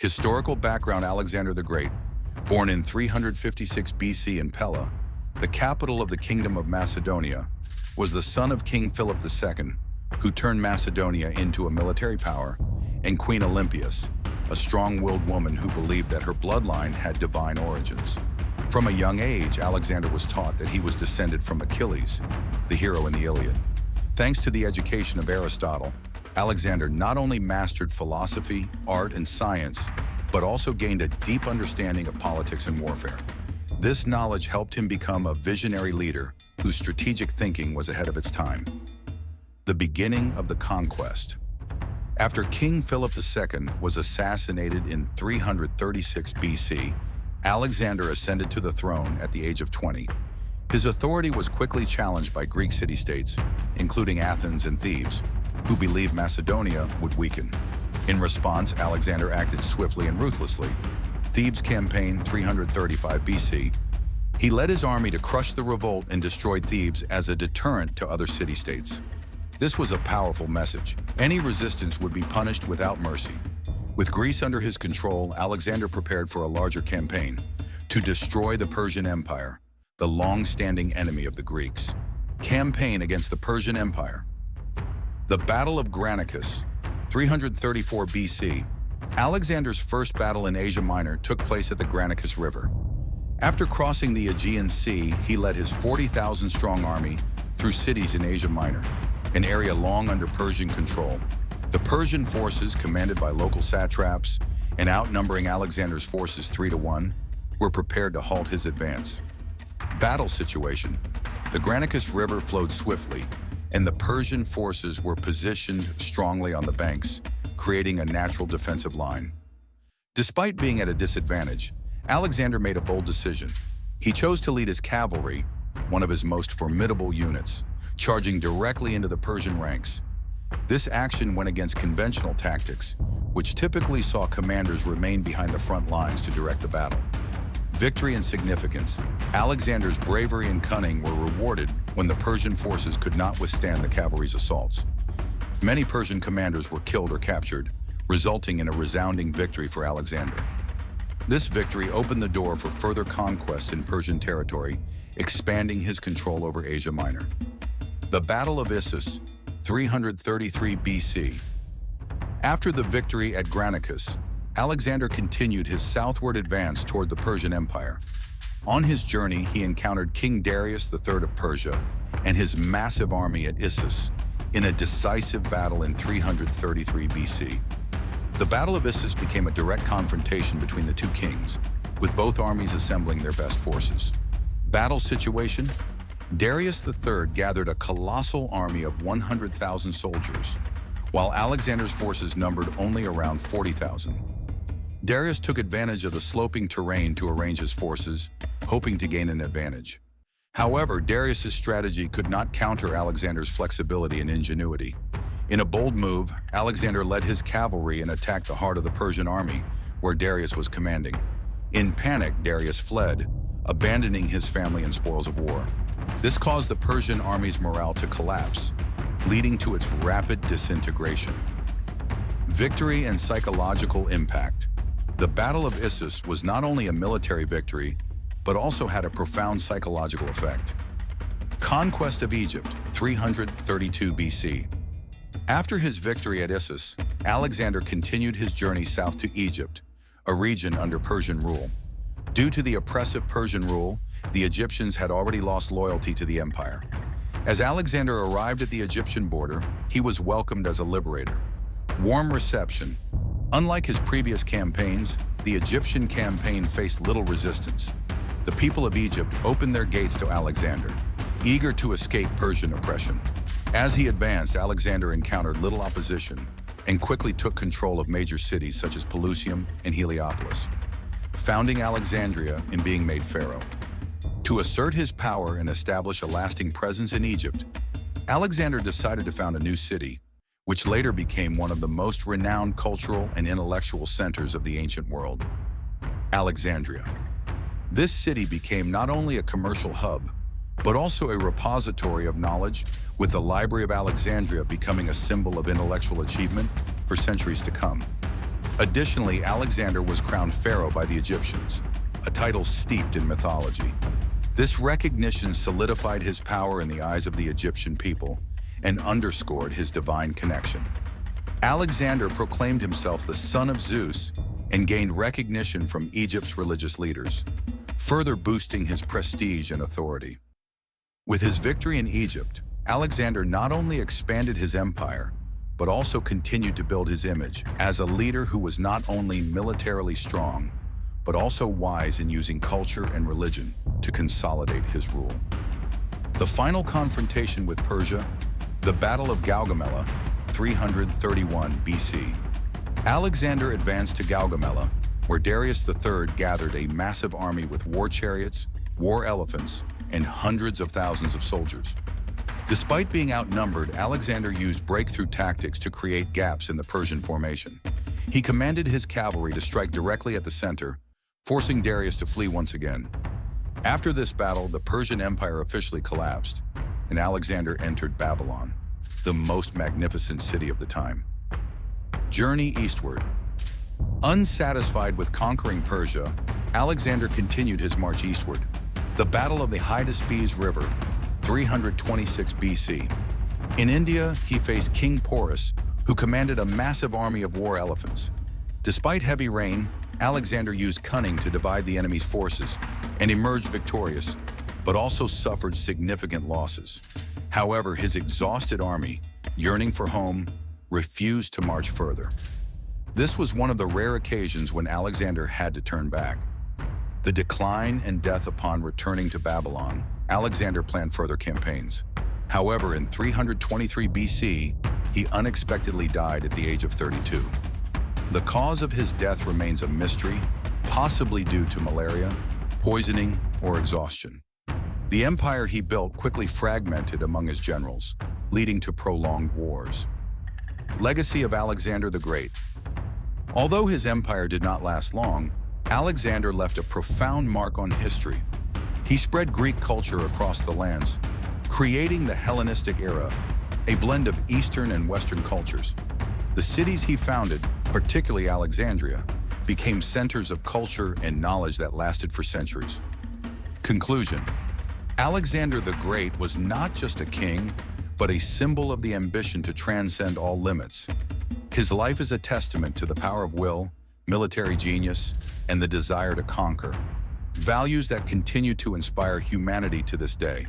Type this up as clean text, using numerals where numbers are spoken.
Historical background: Alexander the Great, born in 356 BC in Pella, the capital of the Kingdom of Macedonia, was the son of King Philip II, who turned Macedonia into a military power, and Queen Olympias, a strong-willed woman who believed that her bloodline had divine origins. From a young age, Alexander was taught that he was descended from Achilles, the hero in the Iliad. Thanks to the education of Aristotle, Alexander not only mastered philosophy, art, and science, but also gained a deep understanding of politics and warfare. This knowledge helped him become a visionary leader whose strategic thinking was ahead of its time. The beginning of the conquest. After King Philip II was assassinated in 336 BC, Alexander ascended to the throne at the age of 20. His authority was quickly challenged by Greek city-states, including Athens and Thebes, who believed Macedonia would weaken. In response, Alexander acted swiftly and ruthlessly. Thebes campaign 335 BC. He led his army to crush the revolt and destroyed Thebes as a deterrent to other city-states. This was a powerful message. Any resistance would be punished without mercy. With Greece under his control, Alexander prepared for a larger campaign to destroy the Persian Empire, the long-standing enemy of the Greeks. Campaign against the Persian Empire. The Battle of Granicus, 334 BC. Alexander's first battle in Asia Minor took place at the Granicus River. After crossing the Aegean Sea, he led his 40,000-strong army through cities in Asia Minor, an area long under Persian control. The Persian forces, commanded by local satraps and outnumbering Alexander's forces 3-1, were prepared to halt his advance. Battle situation. The Granicus River flowed swiftly, and the Persian forces were positioned strongly on the banks, creating a natural defensive line. Despite being at a disadvantage, Alexander made a bold decision. He chose to lead his cavalry, one of his most formidable units, charging directly into the Persian ranks. This action went against conventional tactics, which typically saw commanders remain behind the front lines to direct the battle. Victory and significance. Alexander's bravery and cunning were rewarded when the Persian forces could not withstand the cavalry's assaults. Many Persian commanders were killed or captured, resulting in a resounding victory for Alexander. This victory opened the door for further conquests in Persian territory, expanding his control over Asia Minor. The Battle of Issus, 333 BC. After the victory at Granicus, Alexander continued his southward advance toward the Persian Empire. On his journey, he encountered King Darius III of Persia and his massive army at Issus in a decisive battle in 333 BC. The Battle of Issus became a direct confrontation between the two kings, with both armies assembling their best forces. Battle situation. Darius III gathered a colossal army of 100,000 soldiers, while Alexander's forces numbered only around 40,000. Darius took advantage of the sloping terrain to arrange his forces, hoping to gain an advantage. However, Darius's strategy could not counter Alexander's flexibility and ingenuity. In a bold move, Alexander led his cavalry and attacked the heart of the Persian army, where Darius was commanding. In panic, Darius fled, abandoning his family and spoils of war. This caused the Persian army's morale to collapse, leading to its rapid disintegration. Victory and psychological impact. The Battle of Issus was not only a military victory, but also had a profound psychological effect. Conquest of Egypt, 332 BC. After his victory at Issus, Alexander continued his journey south to Egypt, a region under Persian rule. Due to the oppressive Persian rule, the Egyptians had already lost loyalty to the empire. As Alexander arrived at the Egyptian border, he was welcomed as a liberator. Warm reception. Unlike his previous campaigns, the Egyptian campaign faced little resistance. The people of Egypt opened their gates to Alexander, eager to escape Persian oppression. As he advanced, Alexander encountered little opposition and quickly took control of major cities such as Pelusium and Heliopolis, founding Alexandria and being made pharaoh. To assert his power and establish a lasting presence in Egypt, Alexander decided to found a new city, which later became one of the most renowned cultural and intellectual centers of the ancient world, Alexandria. This city became not only a commercial hub, but also a repository of knowledge, with the Library of Alexandria becoming a symbol of intellectual achievement for centuries to come. Additionally, Alexander was crowned pharaoh by the Egyptians, a title steeped in mythology. This recognition solidified his power in the eyes of the Egyptian people and underscored his divine connection. Alexander proclaimed himself the son of Zeus and gained recognition from Egypt's religious leaders, further boosting his prestige and authority. With his victory in Egypt, Alexander not only expanded his empire, but also continued to build his image as a leader who was not only militarily strong, but also wise in using culture and religion to consolidate his rule. The final confrontation with Persia, the Battle of Gaugamela, 331 BC. Alexander advanced to Gaugamela, where Darius III gathered a massive army with war chariots, war elephants, and hundreds of thousands of soldiers. Despite being outnumbered, Alexander used breakthrough tactics to create gaps in the Persian formation. He commanded his cavalry to strike directly at the center, forcing Darius to flee once again. After this battle, the Persian Empire officially collapsed, and Alexander entered Babylon, the most magnificent city of the time. Journey eastward. Unsatisfied with conquering Persia, Alexander continued his march eastward. The Battle of the Hydaspes River, 326 BC. In India, he faced King Porus, who commanded a massive army of war elephants. Despite heavy rain, Alexander used cunning to divide the enemy's forces and emerged victorious, but also suffered significant losses. However, his exhausted army, yearning for home, refused to march further. This was one of the rare occasions when Alexander had to turn back. The decline and death upon returning to Babylon, Alexander planned further campaigns. However, in 323 BC, he unexpectedly died at the age of 32. The cause of his death remains a mystery, possibly due to malaria, poisoning, or exhaustion. The empire he built quickly fragmented among his generals, leading to prolonged wars. Legacy of Alexander the Great. Although his empire did not last long, Alexander left a profound mark on history. He spread Greek culture across the lands, creating the Hellenistic era, a blend of Eastern and Western cultures. The cities he founded, particularly Alexandria, became centers of culture and knowledge that lasted for centuries. Conclusion. Alexander the Great was not just a king, but a symbol of the ambition to transcend all limits. His life is a testament to the power of will, military genius, and the desire to conquer, values that continue to inspire humanity to this day.